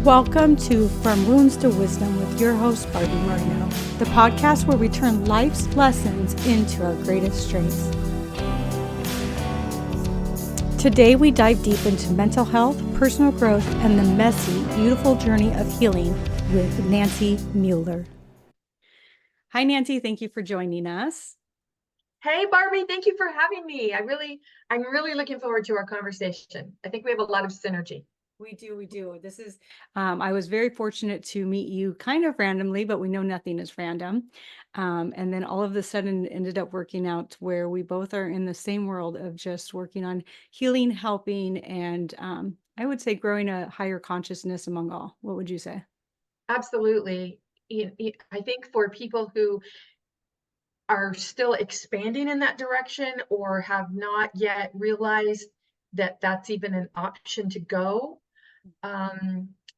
Welcome to From Wounds to Wisdom with your host, Barbie Marino, the podcast where we turn life's lessons into our greatest strengths. Today, we dive deep into mental health, personal growth, and the messy, beautiful journey of healing with Nancy Mueller. Hi, Nancy. Thank you for joining us. Hey, Barbie, thank you for having me. I'm really looking forward to our conversation. I think we have a lot of synergy. We do. This is, I was very fortunate to meet you kind of randomly, but we know nothing is random. And then all of a sudden ended up working out where we both are in the same world of just working on healing, helping, and I would say growing a higher consciousness among all. What would you say? Absolutely. I think for people who are still expanding in that direction or have not yet realized that that's even an option to go,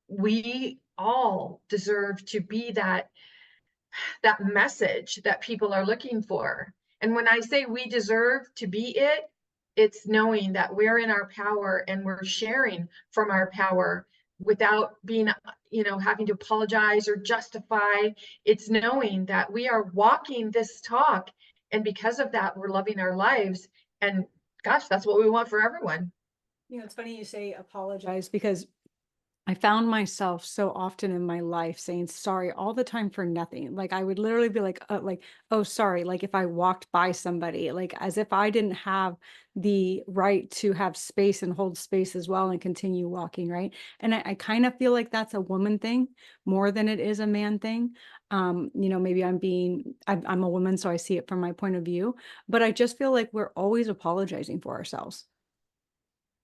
we all deserve to be that message that people are looking for. And when I say we deserve to be it, it's knowing that we're in our power and we're sharing from our power without being, having to apologize or justify. It's knowing that we are walking this talk. And because of that, we're loving our lives. And gosh, that's what we want for everyone. It's funny you say apologize because I found myself so often in my life saying sorry all the time for nothing. Like I would literally be like, oh, sorry. Like if I walked by somebody, like as if I didn't have the right to have space and hold space as well and continue walking, right? And I kind of feel like that's a woman thing more than it is a man thing. Maybe I'm a woman, so I see it from my point of view, but I just feel like we're always apologizing for ourselves.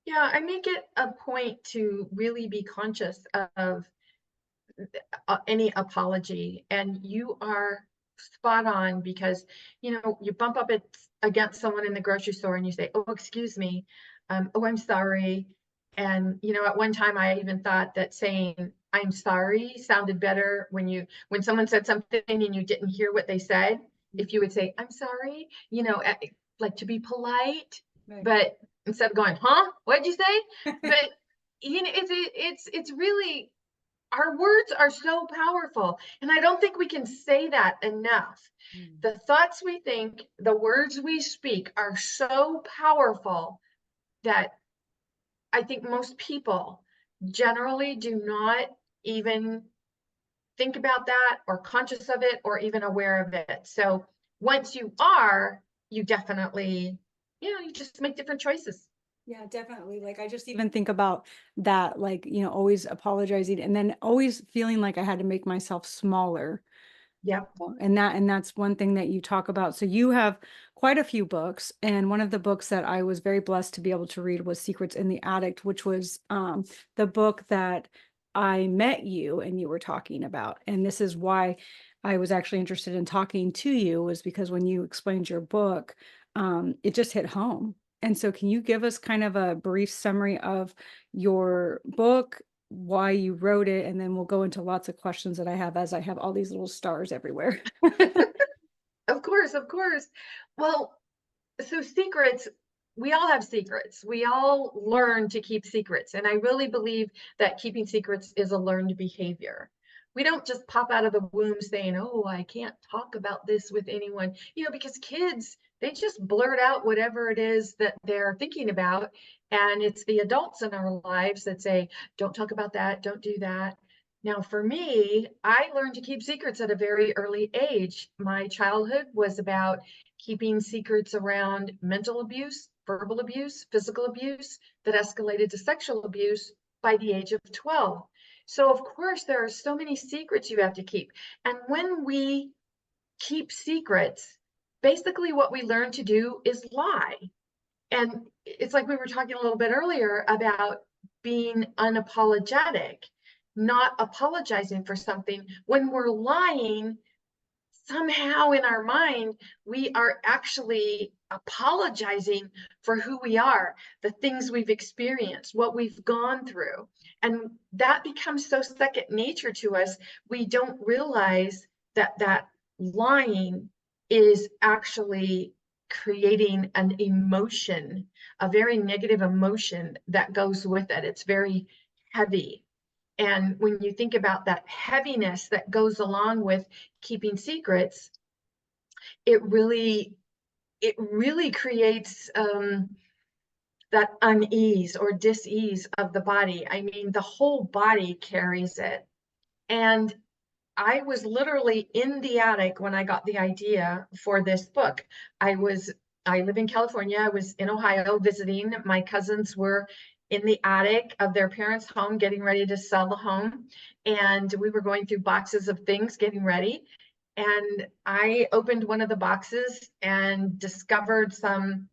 Yeah, I make it a point to really be conscious of any apology. And you are spot on because, you bump up against someone in the grocery store and you say, oh, excuse me. Oh, I'm sorry. And, at one time I even thought that saying I'm sorry sounded better when someone said something and you didn't hear what they said. If you would say, I'm sorry, like to be polite, Right. but instead of going, huh, what'd you say? But, it's really, our words are so powerful, and I don't think we can say that enough. The thoughts we think, the words we speak are so powerful that I think most people generally do not even think about that or conscious of it or even aware of it. So once you are, you definitely, you just make different choices. Yeah, definitely. Like I just even think about that, like, always apologizing and then always feeling like I had to make myself smaller. Yep. And that's one thing that you talk about. So you have quite a few books, and one of the books that I was very blessed to be able to read was Secrets in the Attic, which was the book that I met you and you were talking about. And this is why I was actually interested in talking to you, was because when you explained your book, it just hit home. And so can you give us kind of a brief summary of your book, why you wrote it, and then we'll go into lots of questions that I have as I have all these little stars everywhere. Of course, of course. Well, so secrets, we all have secrets. We all learn to keep secrets. And I really believe that keeping secrets is a learned behavior. We don't just pop out of the womb saying, oh, I can't talk about this with anyone, because kids, they just blurt out whatever it is that they're thinking about. And it's the adults in our lives that say, don't talk about that, don't do that. Now, for me, I learned to keep secrets at a very early age. My childhood was about keeping secrets around mental abuse, verbal abuse, physical abuse that escalated to sexual abuse by the age of 12. So, of course, there are so many secrets you have to keep. And when we keep secrets, basically what we learn to do is lie. And it's like we were talking a little bit earlier about being unapologetic, not apologizing for something. When we're lying, somehow in our mind, we are actually apologizing for who we are, the things we've experienced, what we've gone through. And that becomes so second nature to us, we don't realize that lying is actually creating an emotion, a very negative emotion that goes with it. It's very heavy. And when you think about that heaviness that goes along with keeping secrets, it really creates that unease or dis-ease of the body. I mean, the whole body carries it. And I was literally in the attic when I got the idea for this book. I live in California. I was in Ohio visiting. My cousins were in the attic of their parents' home getting ready to sell the home. And we were going through boxes of things getting ready. And I opened one of the boxes and discovered some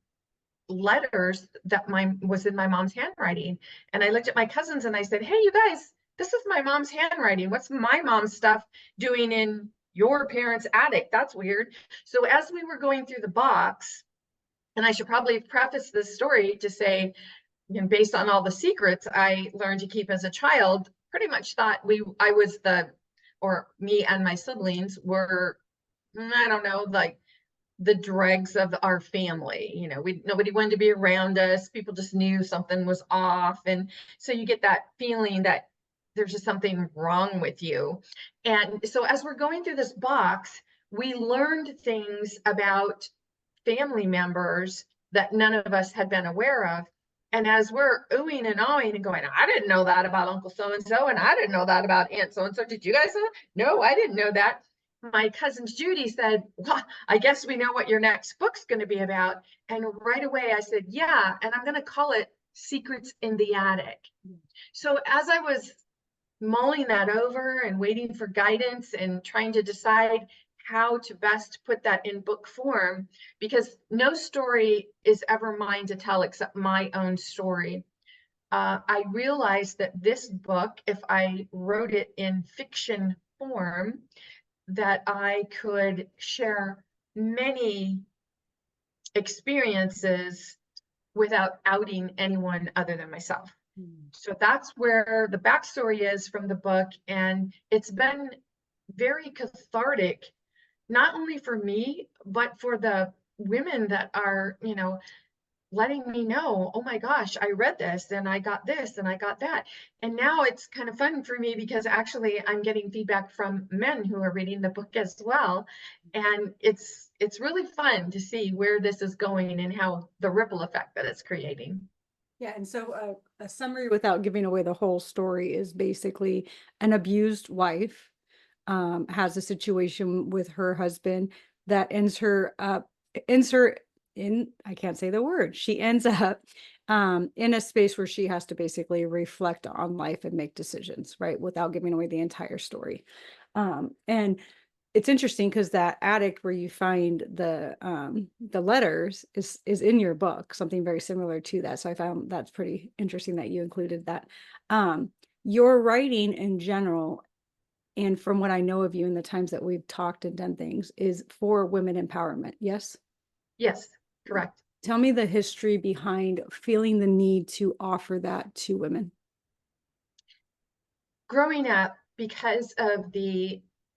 letters that was in my mom's handwriting. And I looked at my cousins and I said, "Hey, you guys, this is my mom's handwriting. What's my mom's stuff doing in your parents' attic? That's weird." So as we were going through the box, and I should probably preface this story to say, based on all the secrets I learned to keep as a child, pretty much thought or me and my siblings were, I don't know, like the dregs of our family. Nobody wanted to be around us. People just knew something was off. And so you get that feeling that there's just something wrong with you. And so as we're going through this box, we learned things about family members that none of us had been aware of. And as we're oohing and awing and going, "I didn't know that about Uncle so-and-so, and I didn't know that about Aunt so-and-so. Did you guys know? No, I didn't know that." My cousin Judy said, "Well, I guess we know what your next book's going to be about." And right away I said, "Yeah, and I'm going to call it Secrets in the Attic." So as I was mulling that over and waiting for guidance and trying to decide how to best put that in book form, because no story is ever mine to tell except my own story. I realized that this book, if I wrote it in fiction form, that I could share many experiences without outing anyone other than myself. So that's where the backstory is from the book. And it's been very cathartic, not only for me, but for the women that are, letting me know, "Oh my gosh, I read this and I got this and I got that." And now it's kind of fun for me because actually I'm getting feedback from men who are reading the book as well. And it's really fun to see where this is going and how the ripple effect that it's creating. Yeah, and so a summary without giving away the whole story is basically an abused wife has a situation with her husband that ends her in, I can't say the word. She ends up in a space where she has to basically reflect on life and make decisions, right? Without giving away the entire story. And it's interesting because that attic where you find the letters is in your book, something very similar to that. So I found that's pretty interesting that you included that. Your writing in general, and from what I know of you in the times that we've talked and done things, is for women empowerment. Yes? Yes, correct. Tell me the history behind feeling the need to offer that to women. Growing up, because of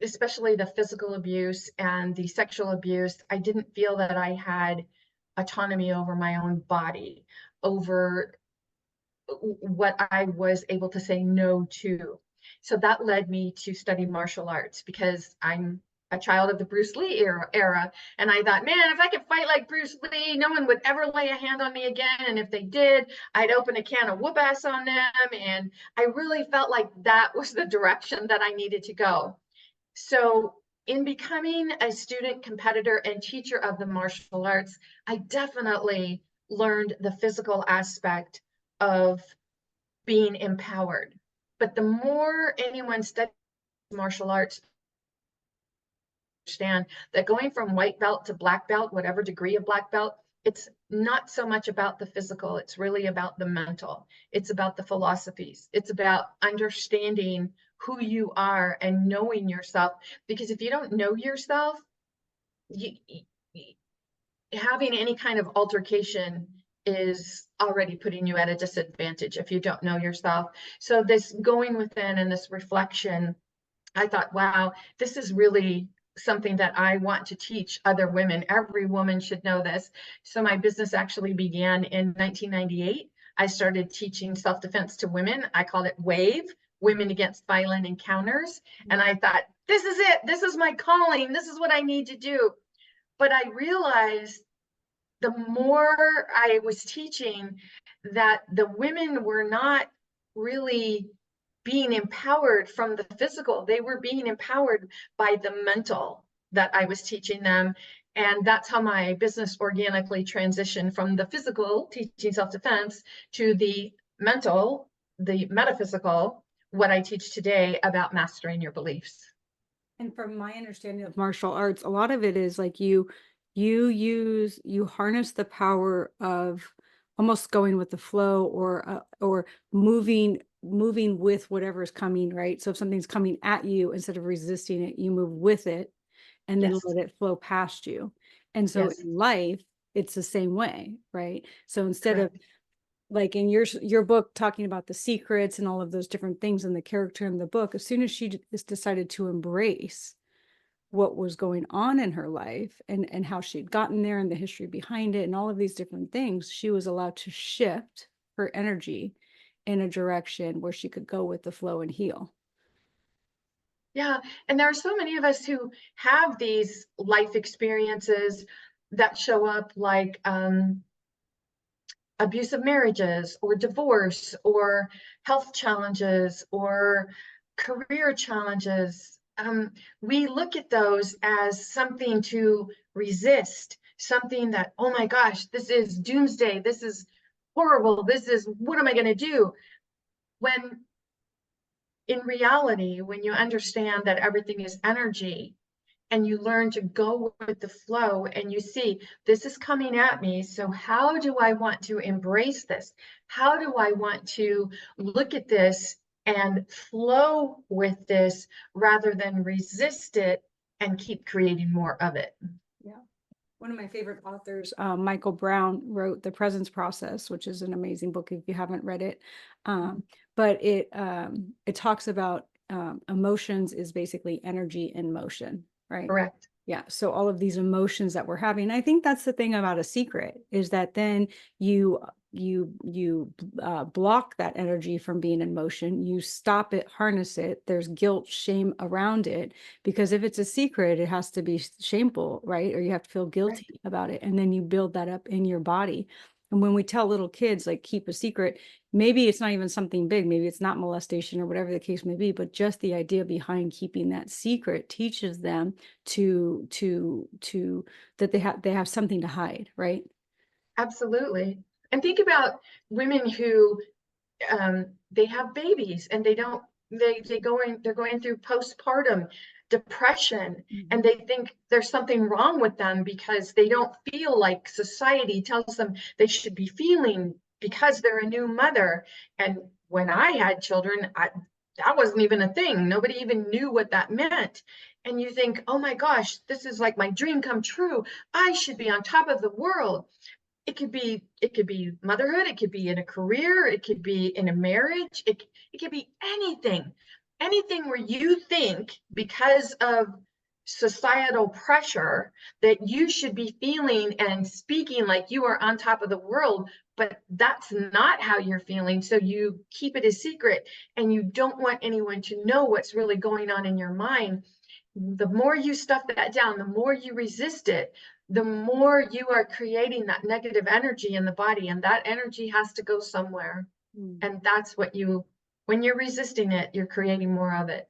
especially the physical abuse and the sexual abuse, I didn't feel that I had autonomy over my own body, over what I was able to say no to. So that led me to study martial arts because I'm a child of the Bruce Lee era. And I thought, man, if I could fight like Bruce Lee, no one would ever lay a hand on me again. And if they did, I'd open a can of whoop ass on them. And I really felt like that was the direction that I needed to go. So in becoming a student, competitor, and teacher of the martial arts, I definitely learned the physical aspect of being empowered. But the more anyone studies martial arts, understand that going from white belt to black belt, whatever degree of black belt, it's not so much about the physical, it's really about the mental. It's about the philosophies. It's about understanding who you are and knowing yourself. Because if you don't know yourself, having any kind of altercation is already putting you at a disadvantage if you don't know yourself. So this going within and this reflection, I thought, wow, this is really something that I want to teach other women. Every woman should know this. So my business actually began in 1998. I started teaching self-defense to women. I called it WAVE, Women Against Violent Encounters. And I thought, this is it. This is my calling. This is what I need to do. But I realized the more I was teaching that the women were not really being empowered from the physical. They were being empowered by the mental that I was teaching them. And that's how my business organically transitioned from the physical, teaching self-defense, to the mental, the metaphysical, what I teach today about mastering your beliefs. And from my understanding of martial arts, a lot of it is like you harness the power of almost going with the flow, or moving with whatever's coming, right? So if something's coming at you, instead of resisting it, you move with it and then Yes, let it flow past you. And so yes, in life, it's the same way, right? So instead of, correct. like in your book talking about the secrets and all of those different things and the character in the book, as soon as she decided to embrace what was going on in her life, and how she'd gotten there and the history behind it and all of these different things, she was allowed to shift her energy in a direction where she could go with the flow and heal. Yeah, and there are so many of us who have these life experiences that show up, like abusive marriages or divorce or health challenges or career challenges. We look at those as something to resist, something that, oh my gosh, this is doomsday, this is horrible, this is, what am I going to do? When in reality, when you understand that everything is energy, and you learn to go with the flow, and you see, this is coming at me, so how do I want to embrace this? How do I want to look at this and flow with this rather than resist it and keep creating more of it? Yeah. One of my favorite authors, Michael Brown, wrote The Presence Process, which is an amazing book if you haven't read it. But it talks about emotions is basically energy in motion, right? Correct. Yeah. So all of these emotions that we're having, I think that's the thing about a secret, is that then you block that energy from being in motion. You stop it, harness it. There's guilt, shame around it, because if it's a secret, it has to be shameful, right? Or you have to feel guilty Right. about it. And then you build that up in your body. And when we tell little kids, like, keep a secret, maybe it's not even something big, maybe it's not molestation or whatever the case may be, but just the idea behind keeping that secret teaches them to that they have something to hide, right? Absolutely. And think about women who they have babies and they're going through postpartum depression, and Mhm. they think there's something wrong with them because they don't feel like society tells them they should be feeling, because they're a new mother. And when I had children, that wasn't even a thing. Nobody even knew what that meant. And you think, oh my gosh, this is like my dream come true. I should be on top of the world. It could be motherhood, it could be in a career, it could be in a marriage, it could be anything where you think, because of societal pressure, that you should be feeling and speaking like you are on top of the world, but that's not how you're feeling. So you keep it a secret, and you don't want anyone to know what's really going on in your mind. The more you stuff that down, the more you resist it, the more you are creating that negative energy in the body, and that energy has to go somewhere. Mm. And that's what when you're resisting it, you're creating more of it.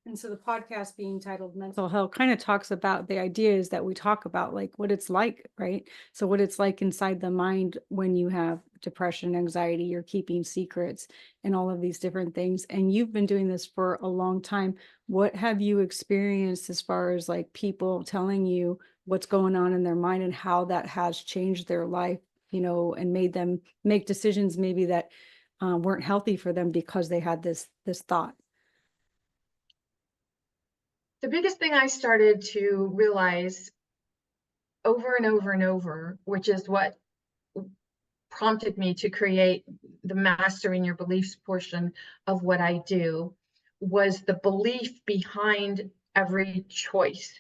And so the podcast being titled Mental Health kind of talks about the ideas that we talk about, like what it's like, right? So what it's like inside the mind when you have depression, anxiety, you're keeping secrets and all of these different things. And you've been doing this for a long time. What have you experienced as far as like people telling you what's going on in their mind and how that has changed their life, and made them make decisions maybe that weren't healthy for them because they had this thought? The biggest thing I started to realize over and over and over, which is what prompted me to create the Mastering Your Beliefs portion of what I do, was the belief behind every choice.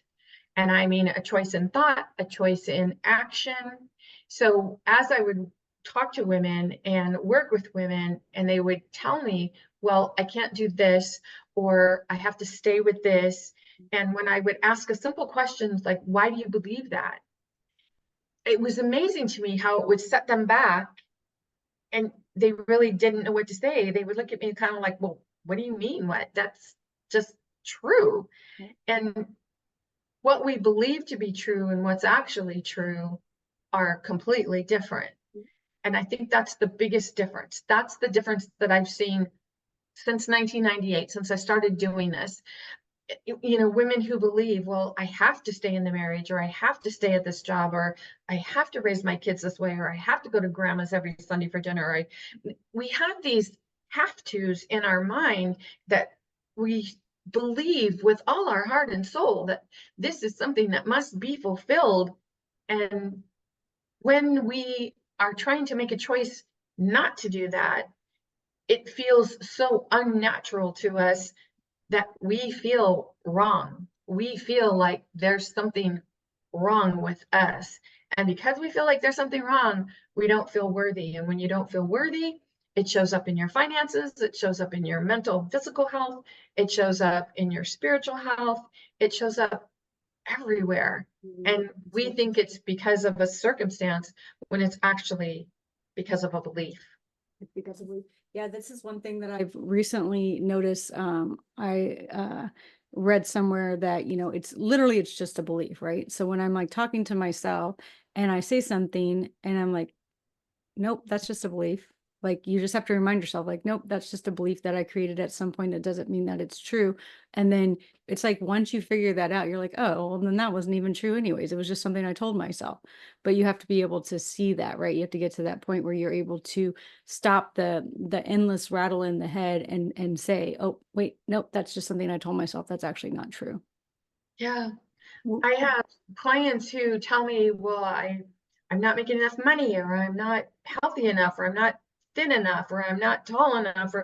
And I mean a choice in thought, a choice in action. So as I would talk to women and work with women, and they would tell me, well, I can't do this, or I have to stay with this. And when I would ask a simple question like, why do you believe that? It was amazing to me how it would set them back, and they really didn't know what to say. They would look at me kind of like, well, what do you mean? What? That's just true. And what we believe to be true and what's actually true are completely different. And I think that's the biggest difference. That's the difference that I've seen since 1998, since I started doing this. You know, women who believe, well, I have to stay in the marriage, or I have to stay at this job, or I have to raise my kids this way, or I have to go to grandma's every Sunday for dinner. We have these have tos in our mind that we believe with all our heart and soul that this is something that must be fulfilled. And when we are trying to make a choice not to do that, it feels so unnatural to us that we feel wrong. We feel like there's something wrong with us. And because we feel like there's something wrong, we don't feel worthy. And when you don't feel worthy, it shows up in your finances, it shows up in your mental, physical health, it shows up in your spiritual health, it shows up everywhere. And we think it's because of a circumstance when it's actually because of a belief. It's because of yeah, this is one thing that I've recently noticed. I read somewhere that, you know, it's literally, it's just a belief, right? So when I'm like talking to myself and I say something and I'm like, nope, that's just a belief. Like, you just have to remind yourself, like, nope, that's just a belief that I created at some point. That doesn't mean that it's true. And then it's like, once you figure that out, you're like, oh, well, then that wasn't even true anyways. It was just something I told myself. But you have to be able to see that, right? You have to get to that point where you're able to stop the endless rattle in the head and say, oh, wait, nope, that's just something I told myself. That's actually not true. Yeah. I have clients who tell me, well, I'm not making enough money, or I'm not healthy enough, or I'm not thin enough, or I'm not tall enough,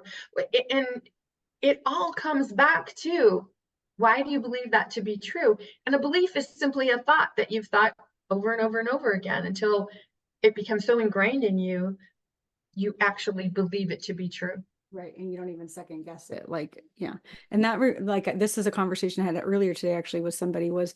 and it all comes back to, why do you believe that to be true? And a belief is simply a thought that you've thought over and over and over again until it becomes so ingrained in you, you actually believe it to be true. Right. And you don't even second guess it. Like, yeah. And that, like, this is a conversation I had earlier today, actually, with somebody was,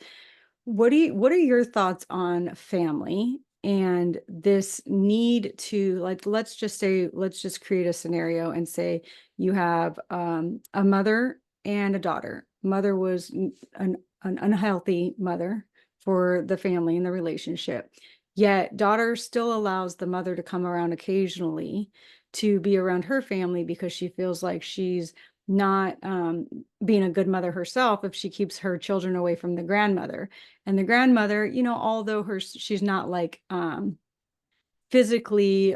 what are your thoughts on family and this need to, like, let's just say, let's just create a scenario and say you have a mother and a daughter. Mother was an unhealthy mother for the family and the relationship. Yet daughter still allows the mother to come around occasionally to be around her family because she feels like she's not being a good mother herself if she keeps her children away from the grandmother. And the grandmother, you know, although she's not like physically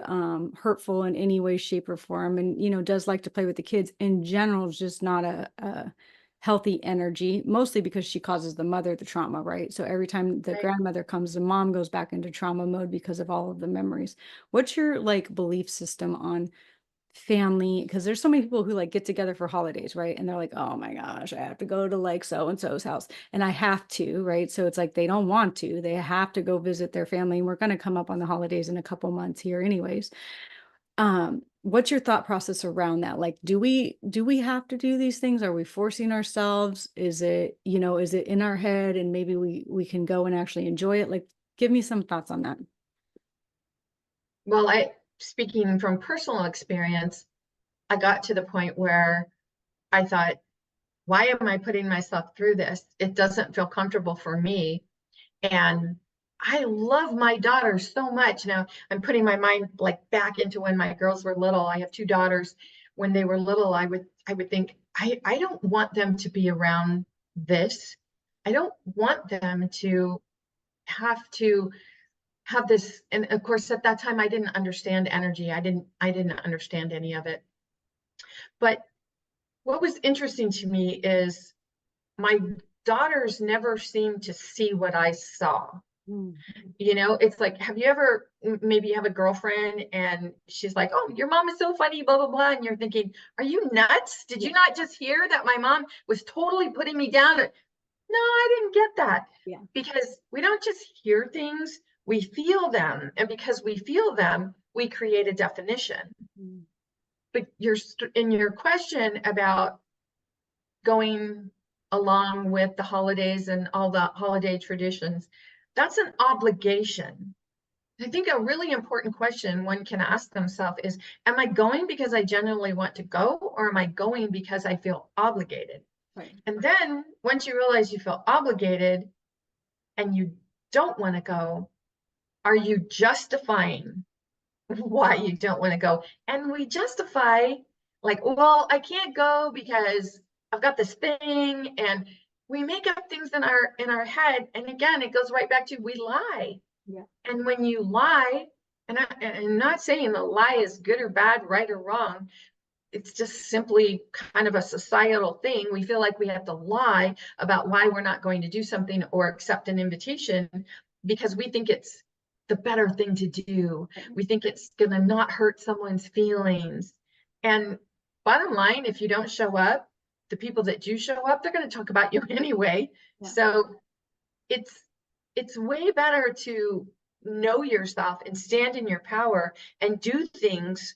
hurtful in any way, shape, or form, and, you know, does like to play with the kids, in general, is just not a healthy energy, mostly because she causes the mother the trauma, right? So every time the Right. grandmother comes, the mom goes back into trauma mode because of all of the memories. What's your like belief system on family? Because there's so many people who like get together for holidays, right? And they're like, oh my gosh, I have to go to like so and so's house, and I have to, right? So it's like they don't want to, they have to go visit their family, and we're going to come up on the holidays in a couple months here anyways. What's your thought process around that? Like, do we have to do these things? Are we forcing ourselves? Is it, you know, is it in our head and maybe we can go and actually enjoy it? Like, give me some thoughts on that. Well, speaking from personal experience, I got to the point where I thought, why am I putting myself through this? It doesn't feel comfortable for me. And I love my daughters so much. Now I'm putting my mind like back into when my girls were little. I have two daughters. When they were little, I would think, I don't want them to be around this. I don't want them to have this. And of course, at that time, I didn't understand energy. I didn't understand any of it. But what was interesting to me is my daughters never seemed to see what I saw. Mm. You know, it's like, have you ever maybe have a girlfriend and she's like, oh, your mom is so funny, blah, blah, blah. And you're thinking, are you nuts? Did you not just hear that my mom was totally putting me down? No, I didn't get that. Yeah. Because we don't just hear things, we feel them. And because we feel them, we create a definition. Mm. But in your question about going along with the holidays and all the holiday traditions, that's an obligation. I think a really important question one can ask themselves is, am I going because I genuinely want to go, or am I going because I feel obligated? Right. And then once you realize you feel obligated and you don't want to go, are you justifying why you don't want to go? And we justify like, well, I can't go because I've got this thing, and we make up things in our head. And again, it goes right back to we lie. Yeah. And when you lie, and I'm not saying the lie is good or bad, right or wrong. It's just simply kind of a societal thing. We feel like we have to lie about why we're not going to do something or accept an invitation because we think it's the better thing to do. We think it's going to not hurt someone's feelings. And bottom line, if you don't show up, the people that do show up, they're going to talk about you anyway. Yeah. So it's way better to know yourself and stand in your power and do things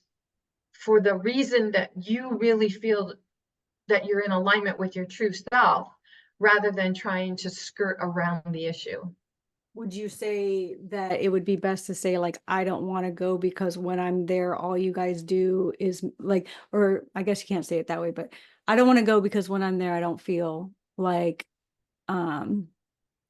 for the reason that you really feel that you're in alignment with your true self, rather than trying to skirt around the issue. Would you say that it would be best to say, like, I don't want to go because when I'm there, all you guys do is like, or I guess you can't say it that way, but I don't want to go because when I'm there, I don't feel like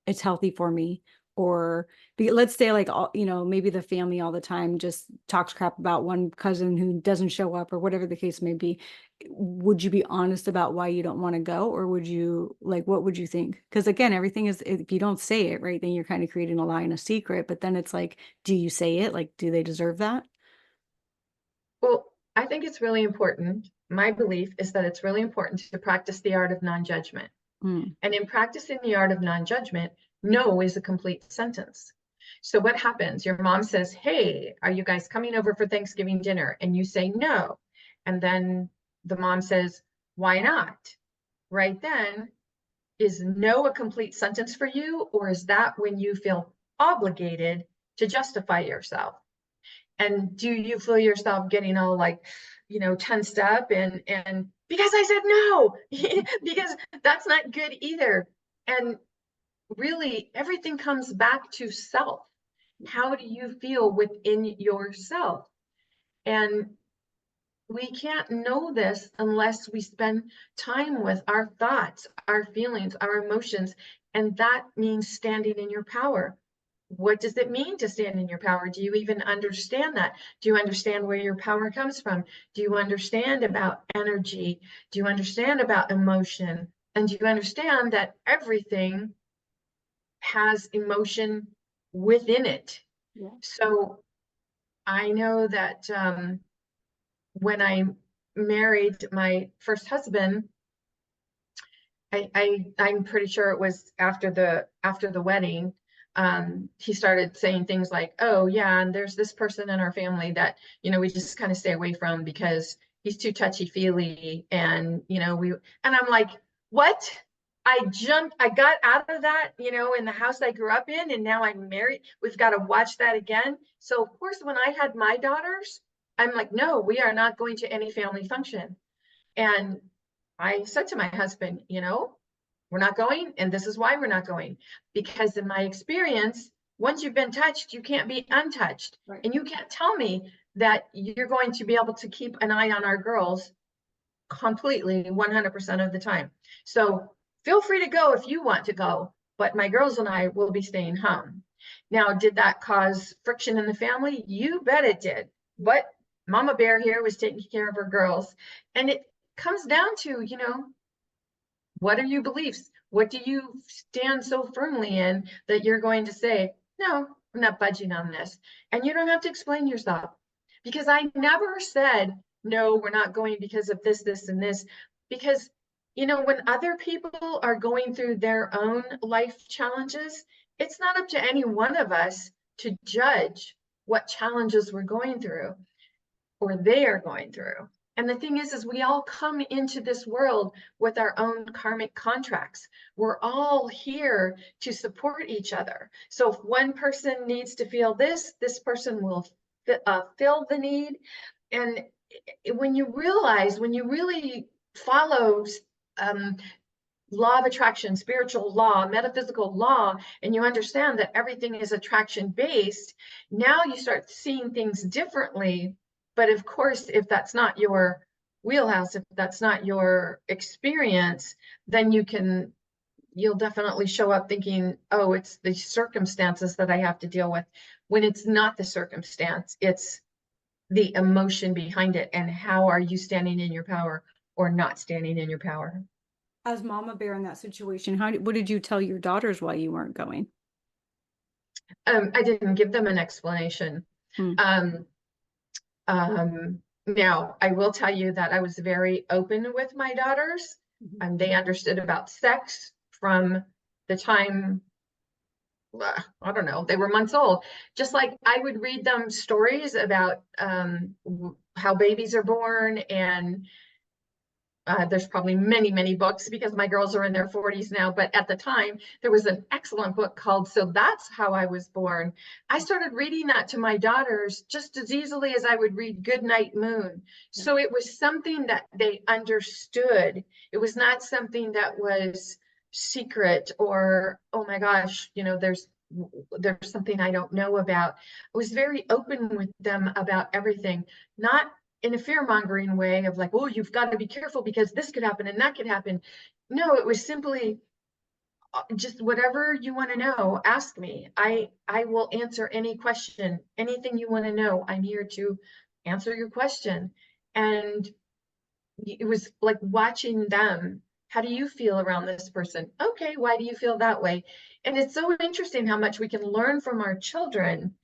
it's healthy for me. Or let's say like, all, maybe the family all the time just talks crap about one cousin who doesn't show up or whatever the case may be. Would you be honest about why you don't want to go? Or would you like, what would you think? Because again, everything is, if you don't say it, right, then you're kind of creating a lie and a secret. But then it's like, do you say it? Like, do they deserve that? Well, I think it's really important. My belief is that it's really important to practice the art of non-judgment. Mm. And in practicing the art of non-judgment, no is a complete sentence. So what happens? Your mom says, hey, are you guys coming over for Thanksgiving dinner? And you say no. And then the mom says, why not? Right then, is no a complete sentence for you? Or is that when you feel obligated to justify yourself? And do you feel yourself getting all like, tensed up and because I said no, because that's not good either. And really everything comes back to self. How do you feel within yourself? And we can't know this unless we spend time with our thoughts, our feelings, our emotions. And that means standing in your power. What does it mean to stand in your power? Do you even understand that? Do you understand where your power comes from? Do you understand about energy? Do you understand about emotion? And do you understand that everything has emotion within it? Yeah. So I know that when I married my first husband, I'm pretty sure it was after the wedding, he started saying things like, oh yeah, and there's this person in our family that, we just kind of stay away from because he's too touchy-feely. And, and I'm like, what? I got out of that, in the house I grew up in, and now I'm married. We've got to watch that again. So of course, when I had my daughters, I'm like, no, we are not going to any family function. And I said to my husband, we're not going, and this is why we're not going. Because in my experience, once you've been touched, you can't be untouched. Right. And you can't tell me that you're going to be able to keep an eye on our girls completely 100% of the time. So feel free to go if you want to go, but my girls and I will be staying home. Now, did that cause friction in the family? You bet it did. But Mama Bear here was taking care of her girls. And it comes down to, what are your beliefs? What do you stand so firmly in that you're going to say, no, I'm not budging on this? And you don't have to explain yourself, because I never said, no, we're not going because of this, this, and this. Because, when other people are going through their own life challenges, it's not up to any one of us to judge what challenges we're going through or they are going through. And the thing is we all come into this world with our own karmic contracts. We're all here to support each other. So if one person needs to feel this person will fill the need. And when you realize, when you really follow um, law of attraction, spiritual law, metaphysical law, and you understand that everything is attraction based, now you start seeing things differently. But of course, if that's not your wheelhouse, if that's not your experience, then you'll definitely show up thinking, oh, it's the circumstances that I have to deal with, when it's not the circumstance, it's the emotion behind it. And how are you standing in your power or not standing in your power? As mama bear in that situation, what did you tell your daughters why you weren't going? I didn't give them an explanation. Hmm. Um, now, I will tell you that I was very open with my daughters, and they understood about sex from the time, I don't know, they were months old. Just like I would read them stories about how babies are born, and there's probably many, many books because my girls are in their 40s now. But at the time, there was an excellent book called So That's How I Was Born. I started reading that to my daughters just as easily as I would read Goodnight Moon. So it was something that they understood. It was not something that was secret or, oh my gosh, there's something I don't know about. I was very open with them about everything, not in a fear-mongering way of like, oh, you've got to be careful because this could happen and that could happen. No, it was simply just whatever you want to know, ask me. I will answer any question, anything you want to know. I'm here to answer your question. And it was like watching them. How do you feel around this person? Okay, why do you feel that way? And it's so interesting how much we can learn from our children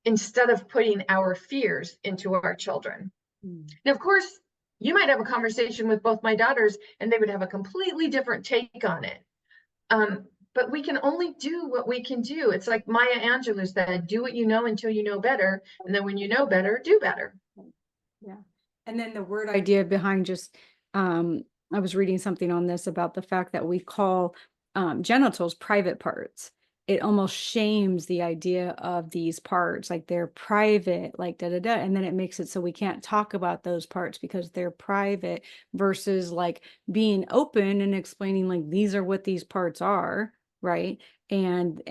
instead of putting our fears into our children. Now, of course, you might have a conversation with both my daughters and they would have a completely different take on it. But we can only do what we can do. It's like Maya Angelou said, do what you know until you know better. And then when you know better, do better. Yeah. And then the word idea behind just, I was reading something on this about the fact that we call genitals private parts. It almost shames the idea of these parts, like they're private, like da da da. And then it makes it so we can't talk about those parts because they're private, versus like being open and explaining like these are what these parts are, right? And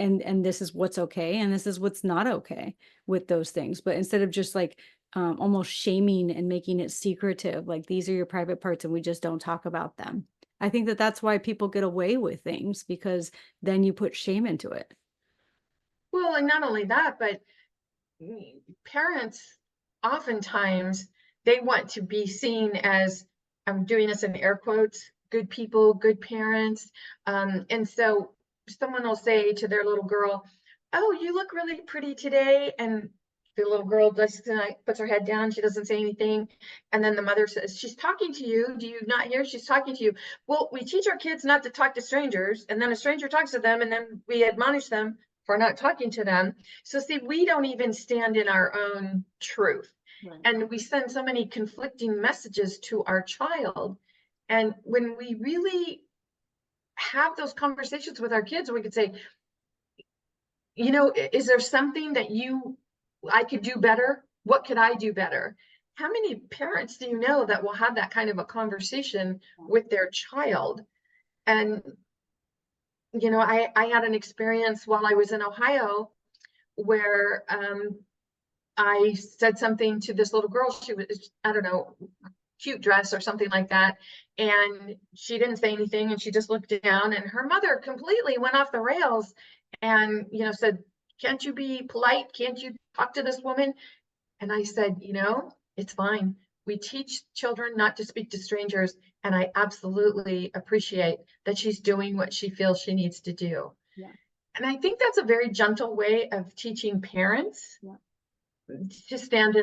this is what's okay and this is what's not okay with those things. But instead of just like almost shaming and making it secretive, like these are your private parts and we just don't talk about them. I think that that's why people get away with things, because then you put shame into it. Well, and not only that, but parents oftentimes they want to be seen as, I'm doing this in air quotes, good people, good parents. And so someone will say to their little girl, oh, you look really pretty today. And the little girl just puts her head down. She doesn't say anything. And then the mother says, she's talking to you. Do you not hear? She's talking to you. Well, we teach our kids not to talk to strangers. And then a stranger talks to them and then we admonish them for not talking to them. So see, we don't even stand in our own truth. Right. And we send so many conflicting messages to our child. And when we really have those conversations with our kids, we could say, is there something that I could do better? What could I do better? How many parents do you know that will have that kind of a conversation with their child? And I had an experience while I was in Ohio where I said something to this little girl. She was, I don't know, cute dress or something like that. And she didn't say anything and she just looked down, and her mother completely went off the rails and, said, can't you be polite? Can't you talk to this woman? And I said, it's fine. We teach children not to speak to strangers. And I absolutely appreciate that she's doing what she feels she needs to do. Yeah. And I think that's a very gentle way of teaching parents to stand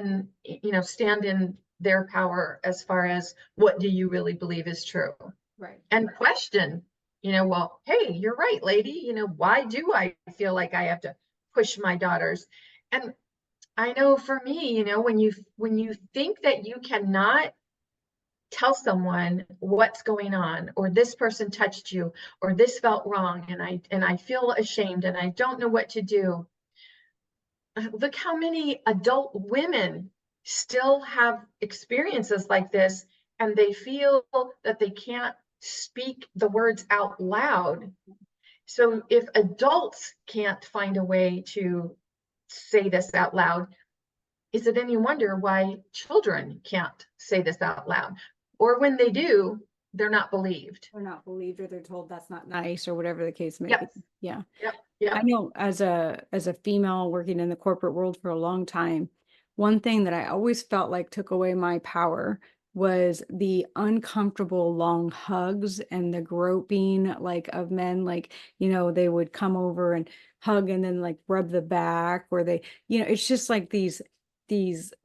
in their power as far as what do you really believe is true. Right. And question, well, hey, you're right, lady. Why do I feel like I have to push my daughters? And I know for me, when you think that you cannot tell someone what's going on, or this person touched you, or this felt wrong, and I feel ashamed and I don't know what to do. Look how many adult women still have experiences like this, and they feel that they can't speak the words out loud. So if adults can't find a way to say this out loud, is it any wonder why children can't say this out loud? Or when they do, they're not believed. They're not believed, or they're told that's not nice, or whatever the case may be. Yep, Yeah. yep, I yep. know as a female working in the corporate world for a long time, one thing that I always felt like took away my power was the uncomfortable long hugs and the groping like of men, like, they would come over and hug and then like rub the back, or they, it's just like these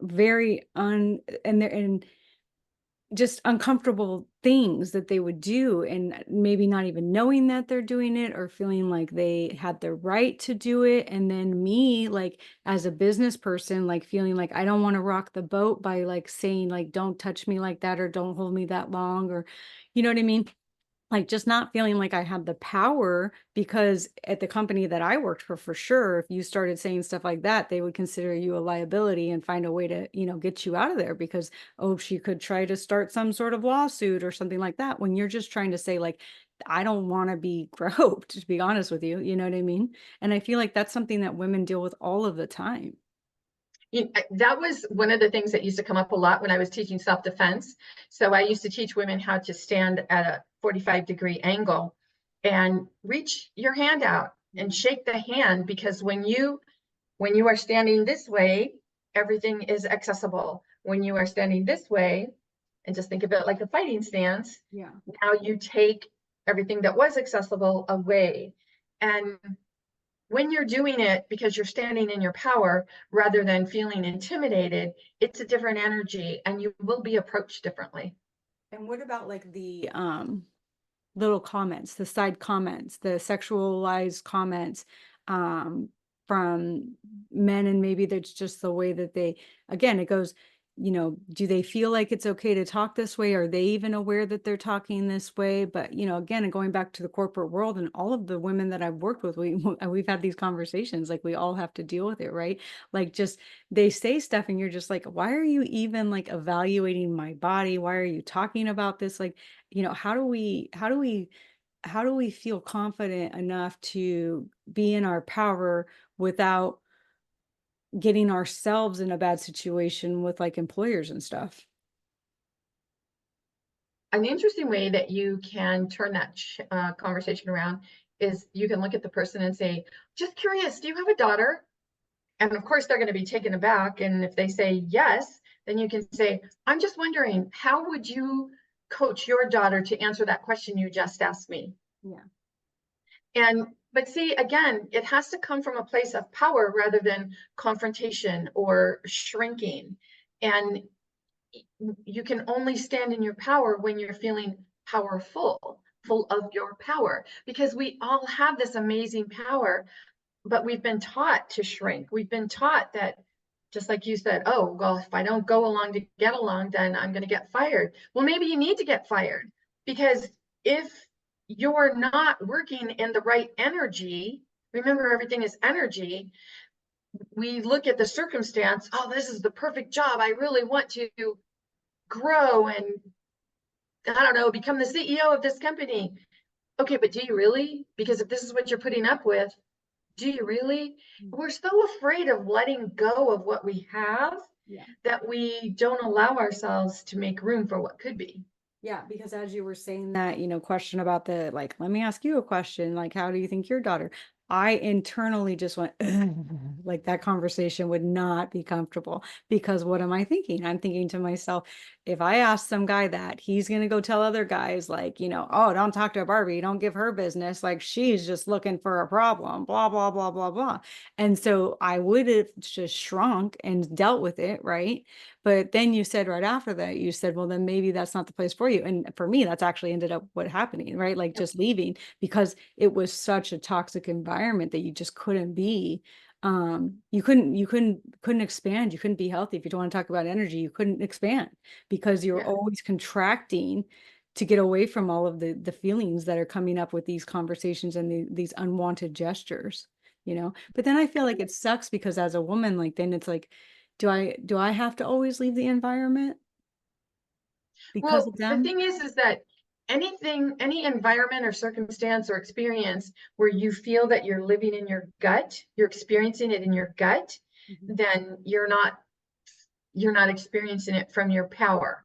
very and just uncomfortable things that they would do, and maybe not even knowing that they're doing it, or feeling like they had the right to do it. And then me, like, as a business person, like feeling like I don't want to rock the boat by like saying like, don't touch me like that, or don't hold me that long, or you know what I mean? Like, just not feeling like I had the power, because at the company that I worked for sure, if you started saying stuff like that, they would consider you a liability and find a way to, get you out of there, because, oh, she could try to start some sort of lawsuit or something like that, when you're just trying to say like, I don't want to be groped, to be honest with you. You know what I mean? And I feel like that's something that women deal with all of the time. That was one of the things that used to come up a lot when I was teaching self-defense. So I used to teach women how to stand at a 45-degree angle and reach your hand out and shake the hand, because when you are standing this way, everything is accessible. When you are standing this way, and just think of it like a fighting stance, Yeah. now you take everything that was accessible away. And when you're doing it because you're standing in your power rather than feeling intimidated, it's a different energy and you will be approached differently. And what about like the little comments, the side comments, the sexualized comments um, from men? And maybe that's just the way that they, again, it goes, do they feel like it's okay to talk this way? Are they even aware that they're talking this way? But, again, and going back to the corporate world, and all of the women that I've worked with, we've had these conversations, like we all have to deal with it, right? Like, just they say stuff and you're just like, why are you even like evaluating my body? Why are you talking about this? Like, how do we feel confident enough to be in our power without getting ourselves in a bad situation with like employers and stuff? An interesting way that you can turn that conversation around is you can look at the person and say, just curious, do you have a daughter? And of course, they're going to be taken aback. And if they say yes, then you can say, I'm just wondering, how would you coach your daughter to answer that question you just asked me? Yeah. But see, again, it has to come from a place of power rather than confrontation or shrinking. And you can only stand in your power when you're feeling powerful, full of your power, because we all have this amazing power, but we've been taught to shrink. We've been taught that, just like you said, oh, well, if I don't go along to get along, then I'm going to get fired. Well, maybe you need to get fired, because if you're not working in the right energy, remember everything is energy. We look at the circumstance, oh, this is the perfect job. I really want to grow and, I don't know, become the CEO of this company. Okay, but do you really? Because if this is what you're putting up with, do you really? We're so afraid of letting go of what we have Yeah. that we don't allow ourselves to make room for what could be. Yeah, because as you were saying that, question about the like, let me ask you a question, like, how do you think your daughter? I internally just went, "Ugh," like that conversation would not be comfortable, because what am I thinking? I'm thinking to myself, if I ask some guy that, he's gonna go tell other guys like, oh, don't talk to Barbie, don't give her business, like she's just looking for a problem, blah, blah, blah, blah, blah. And so I would have just shrunk and dealt with it, right? But then you said right after that, you said, well, then maybe that's not the place for you. And for me, that's actually ended up what happening, right? Like just leaving, because it was such a toxic environment that you just couldn't be. You couldn't expand. You couldn't be healthy. If you don't want to talk about energy, you couldn't expand, because you're Yeah. always contracting to get away from all of the feelings that are coming up with these conversations and these unwanted gestures. But then I feel like it sucks, because as a woman, like then it's like, do I have to always leave the environment because of Well, the them? thing is that any environment or circumstance or experience where you feel that you're living in your gut, you're experiencing it in your gut, Mhm. then you're not experiencing it from your power.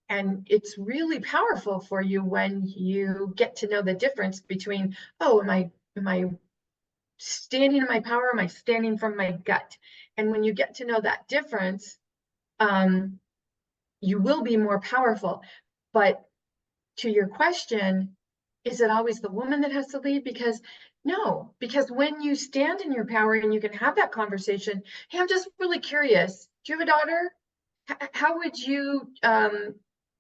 And it's really powerful for you when you get to know the difference between, oh, am I standing in my power? Am I standing from my gut? And when you get to know that difference, um, you will be more powerful. But to your question, is it always the woman that has to lead? Because no, because when you stand in your power and you can have that conversation, hey, I'm just really curious. Do you have a daughter? How would you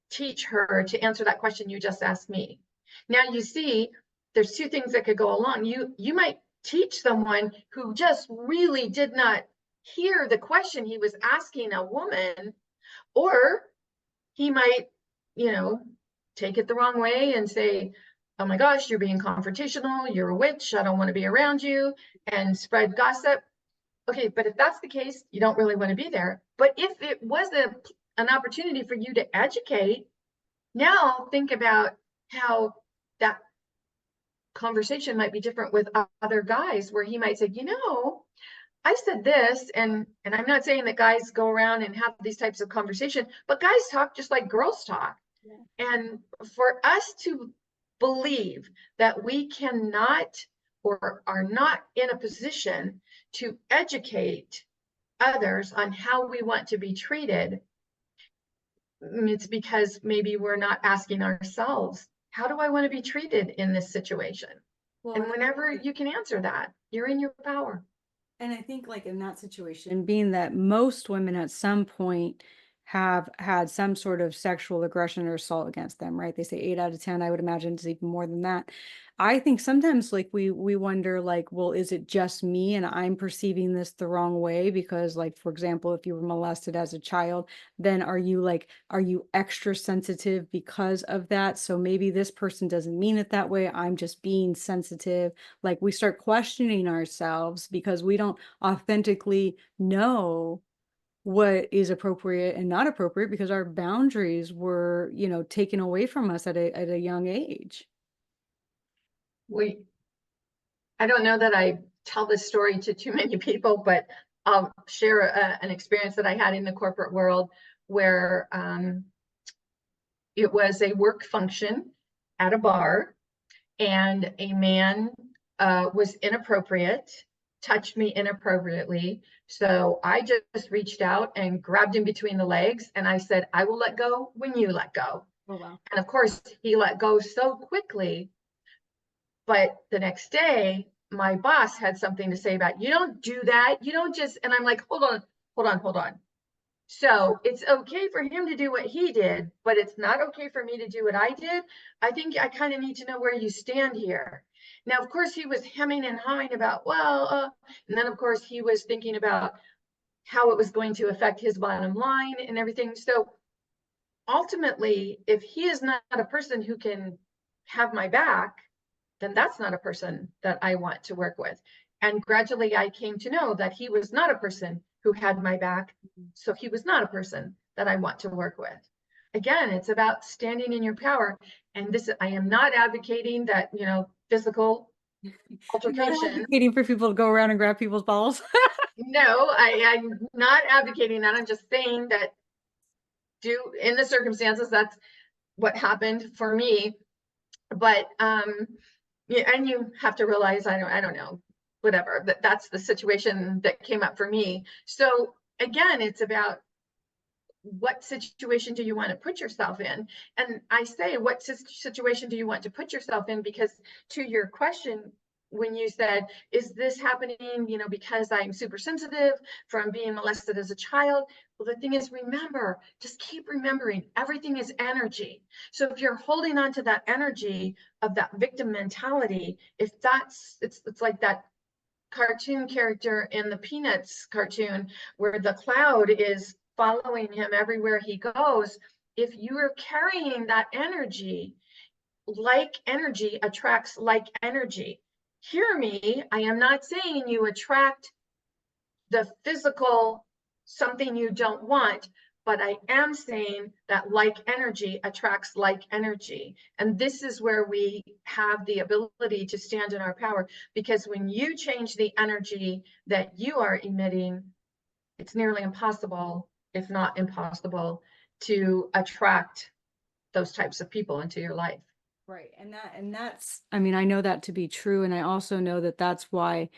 teach her to answer that question you just asked me? Now you see, there's two things that could go along. You might teach someone who just really did not hear the question he was asking a woman, or he might, you know, take it the wrong way and say, oh my gosh, you're being confrontational, you're a witch, I don't want to be around you, and spread gossip. Okay, but if that's the case, you don't really want to be there. But if it was an opportunity for you to educate, now think about how that conversation might be different with other guys, where he might say, I said this, and I'm not saying that guys go around and have these types of conversation, but guys talk just like girls talk. Yeah. And for us to believe that we cannot or are not in a position to educate others on how we want to be treated, it's because maybe we're not asking ourselves, how do I want to be treated in this situation? Well, And whenever you can answer that, you're in your power. and I think like in that situation, being that most women at some point have had some sort of sexual aggression or assault against them, right? They say 8 out of 10. I would imagine it's even more than that. I think sometimes like we wonder like, well, is it just me and I'm perceiving this the wrong way? Because like, for example, if you were molested as a child, then are you extra sensitive because of that? So maybe this person doesn't mean it that way. I'm just being sensitive. Like we start questioning ourselves because we don't authentically know what is appropriate and not appropriate because our boundaries were, taken away from us at a young age. We I don't know that I tell this story to too many people, but I'll share an experience that I had in the corporate world where it was a work function at a bar, and a man was inappropriate, touched me inappropriately. So I just reached out and grabbed him between the legs, and I said, I will let go when you let go. Oh, wow. And of course, he let go so quickly. But the next day, my boss had something to say about, you don't do that. You don't just, and I'm like, hold on, hold on, hold on. So it's okay for him to do what he did, but it's not okay for me to do what I did. I think I kind of need to know where you stand here. Now, of course, he was hemming and hawing about, and then of course he was thinking about how it was going to affect his bottom line and everything. So ultimately, if he is not a person who can have my back, then that's not a person that I want to work with. And gradually I came to know that he was not a person who had my back. So he was not a person that I want to work with. Again, it's about standing in your power. And this, I am not advocating that, physical You're not altercation. advocating for people to go around and grab people's balls. No, I'm not advocating that. I'm just saying that in the circumstances, that's what happened for me. But yeah, and you have to realize, I don't know, whatever, but that's the situation that came up for me. So again, it's about what situation do you want to put yourself in? And I say, what situation do you want to put yourself in? Because to your question, when you said, is this happening, because I'm super sensitive from being molested as a child? Well, the thing is, remember, just keep remembering, everything is energy. So if you're holding on to that energy of that victim mentality, if it's like that cartoon character in the Peanuts cartoon where the cloud is following him everywhere he goes. If you are carrying that energy, like energy attracts like energy. Hear me, I am not saying you attract the physical something you don't want, but I am saying that like energy attracts like energy. And this is where we have the ability to stand in our power, because when you change the energy that you are emitting, it's nearly impossible, if not impossible, to attract those types of people into your life. Right. And that's, I mean, I know that to be true. And I also know that that's why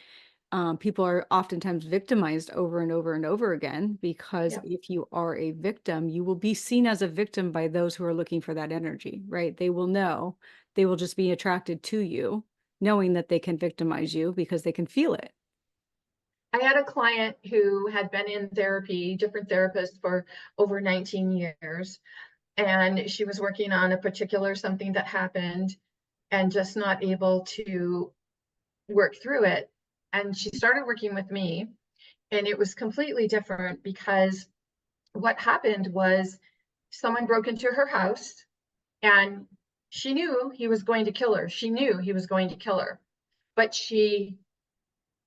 people are oftentimes victimized over and over and over again, because Yep. if you are a victim, you will be seen as a victim by those who are looking for that energy, right? They will know, they will just be attracted to you, knowing that they can victimize you because they can feel it. I had a client who had been in therapy, different therapists for over 19 years, and she was working on a particular something that happened and just not able to work through it. And she started working with me, and it was completely different, because what happened was someone broke into her house, and she knew he was going to kill her. She knew he was going to kill her, but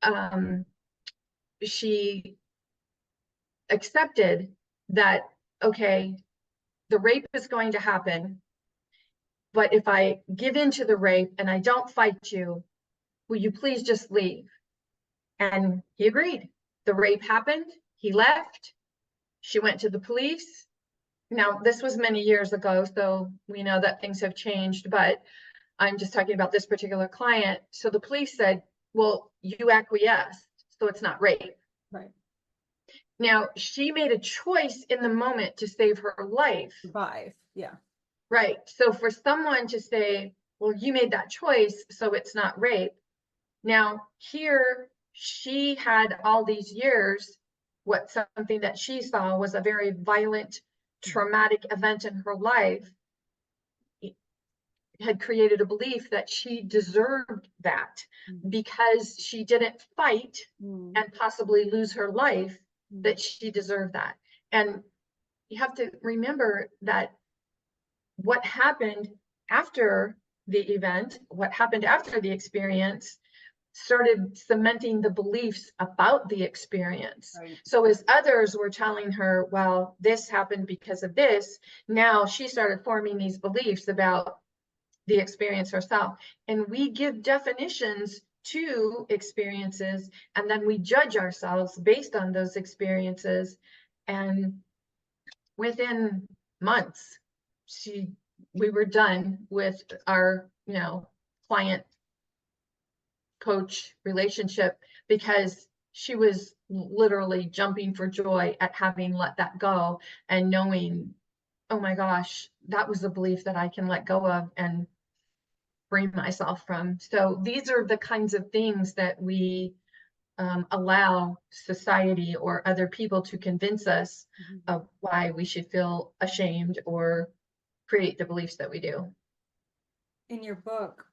um, she accepted that, okay, the rape is going to happen, but if I give in to the rape and I don't fight you, will you please just leave? And he agreed. The rape happened. He left. She went to the police. Now, this was many years ago, so we know that things have changed, but I'm just talking about this particular client. So the police said, well, you acquiesced, so it's not rape. Right. Now, she made a choice in the moment to save her life. Survive. Yeah. Right. So for someone to say, well, you made that choice, so it's not rape. Now, here she had all these years, what something that she saw was a very violent, traumatic event in her life, had created a belief that she deserved that because she didn't fight and possibly lose her life, that she deserved that. And you have to remember that what happened after the event, what happened after the experience, started cementing the beliefs about the experience. Right. So as others were telling her, well, this happened because of this, now she started forming these beliefs about the experience herself. And we give definitions to experiences, and then we judge ourselves based on those experiences. And within months, we were done with our, client coach relationship, because she was literally jumping for joy at having let that go and knowing, oh my gosh, that was a belief that I can let go of and free myself from. So these are the kinds of things that we allow society or other people to convince us of why we should feel ashamed or create the beliefs that we do. In your book,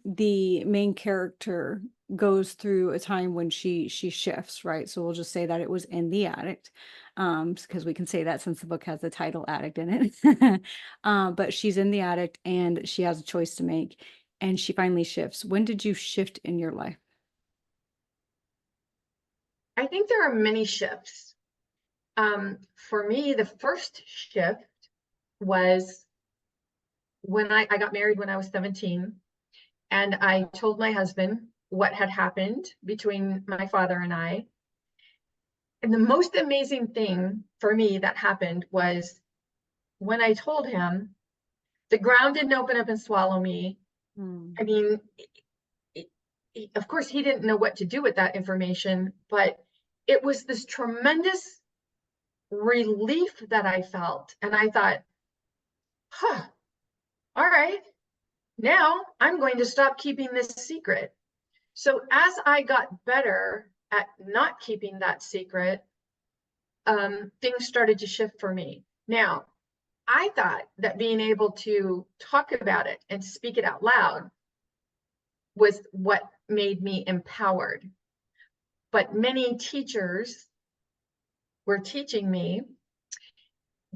the main character goes through a time when she shifts, right? So we'll just say that it was in the attic, because we can say that since the book has the title Addict in it. But she's in the attic and she has a choice to make, and she finally shifts. When did you shift in your life? I think there are many shifts. For me, the first shift was when I got married when I was 17, and I told my husband what had happened between my father and I. And the most amazing thing for me that happened was when I told him, the ground didn't open up and swallow me. I mean, of course, he didn't know what to do with that information, but it was this tremendous relief that I felt. And I thought, huh, all right, now I'm going to stop keeping this secret. So as I got better at not keeping that secret, things started to shift for me. Now, I thought that being able to talk about it and speak it out loud was what made me empowered. But many teachers were teaching me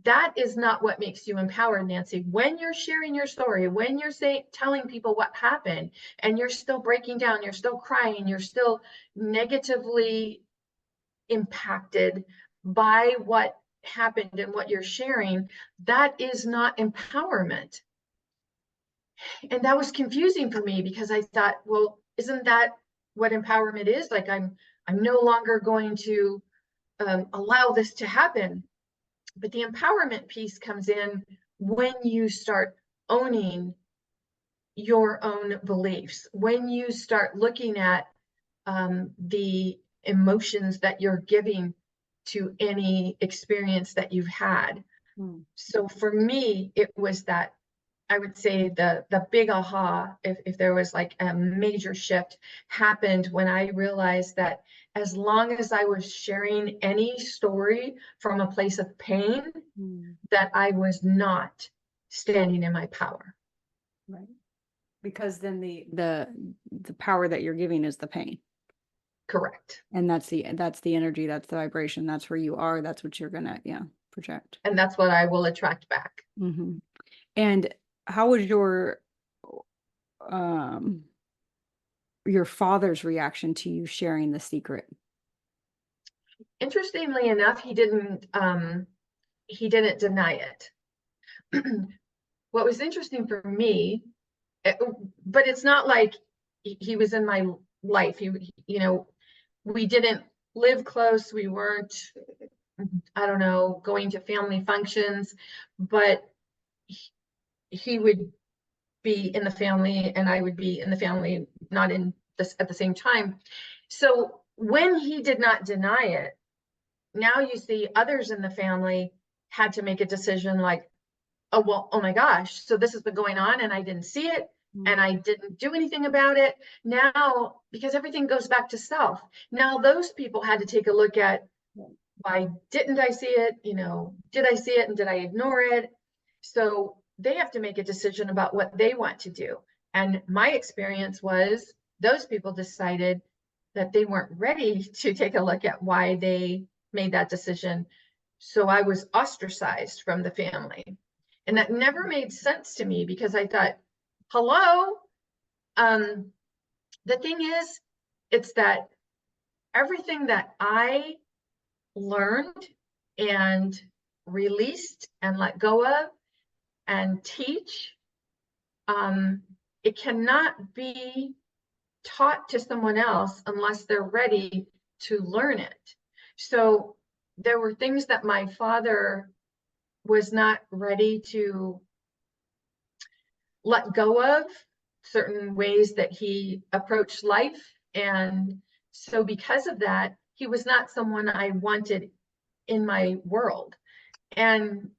that is not what makes you empowered, Nancy. When you're sharing your story, when you're telling people what happened, and you're still breaking down, you're still crying, you're still negatively impacted by what happened and what you're sharing, that is not empowerment. And that was confusing for me because I thought, well, isn't that what empowerment is? Like I'm no longer going to allow this to happen. But the empowerment piece comes in when you start owning your own beliefs, when you start looking at the emotions that you're giving to any experience that you've had. Mm. So for me, it was that, I would say the big aha, if there was like a major shift, happened when I realized that as long as I was sharing any story from a place of pain, Mm. that I was not standing in my power. Right. Because then the power that you're giving is the pain. Correct. And that's the energy, that's the vibration, that's where you are, that's what you're gonna, yeah, project. And that's what I will attract back. Mm-hmm. And how was um your father's reaction to you sharing the secret? Interestingly enough, he didn't deny it. What was interesting for me, but it's not like he was in my life. You know, we didn't live close. We weren't, I don't know, going to family functions, but he would be in the family and I would be in the family, not in this at the same time. So when he did not deny it, now you see others in the family had to make a decision like, oh, well, oh my gosh, so this has been going on and I didn't see it and I didn't do anything about it. Now, because everything goes back to self, now those people had to take a look at, why didn't I see it? You know, did I see it and did I ignore it? So they have to make a decision about what they want to do. And my experience was those people decided that they weren't ready to take a look at why they made that decision. So I was ostracized from the family. And that never made sense to me because I thought, hello, the thing is, it's that everything that I learned and released and let go of and teach, it cannot be taught to someone else unless they're ready to learn it. So there were things that my father was not ready to let go of, certain ways that he approached life. And so because of that, he was not someone I wanted in my world. And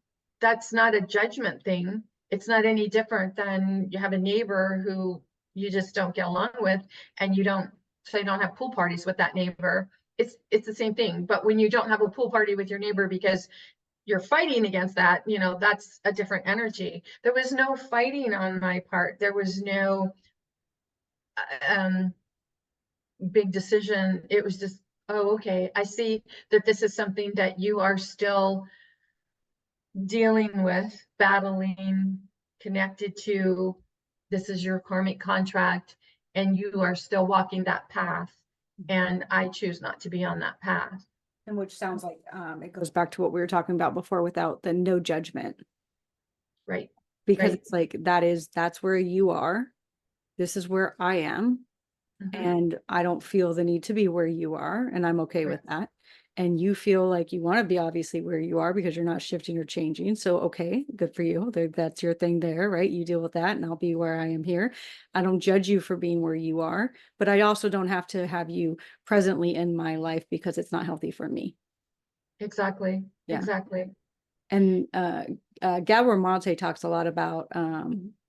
that's not a judgment thing. It's not any different than you have a neighbor who you just don't get along with and you don't have pool parties with that neighbor. It's the same thing. But when you don't have a pool party with your neighbor because you're fighting against that, you know, that's a different energy. There was no fighting on my part. There was no big decision. It was just, oh, okay, I see that this is something that you are still dealing with, battling, connected to. This is your karmic contract, and you are still walking that path. And I choose not to be on that path. And which sounds like it goes back to what we were talking about before without the no judgment. Right. Because Right. it's like that's where you are. This is where I am. Mhm. And I don't feel the need to be where you are. And I'm okay Right. with that. And you feel like you want to be obviously where you are because you're not shifting or changing. So, okay, good for you. That's your thing there, right? You deal with that and I'll be where I am here. I don't judge you for being where you are, but I also don't have to have you presently in my life because it's not healthy for me. Exactly. Yeah. Exactly. And Gabor Mate talks a lot about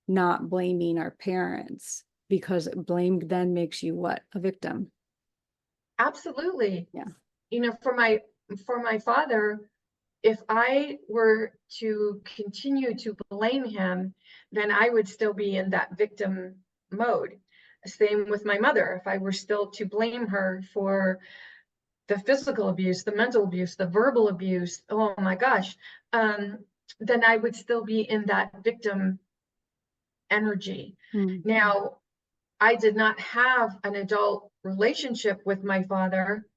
not blaming our parents because blame then makes you what? A victim. Absolutely. Yeah. You know, for my father, if I were to continue to blame him, then I would still be in that victim mode. Same with my mother. If I were still to blame her for the physical abuse, the mental abuse, the verbal abuse, oh my gosh, then I would still be in that victim energy. Mm. Now, I did not have an adult relationship with my father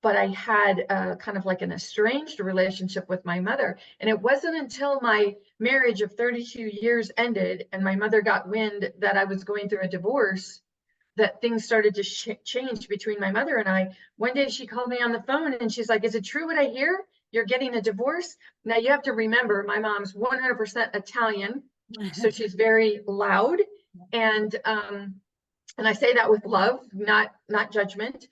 but I had kind of like an estranged relationship with my mother. And it wasn't until my marriage of 32 years ended and my mother got wind that I was going through a divorce that things started to change between my mother and I. One day she called me on the phone and she's like, "Is it true what I hear? You're getting a divorce?" Now you have to remember, my mom's 100% Italian, so she's very loud. And I say that with love, not judgment.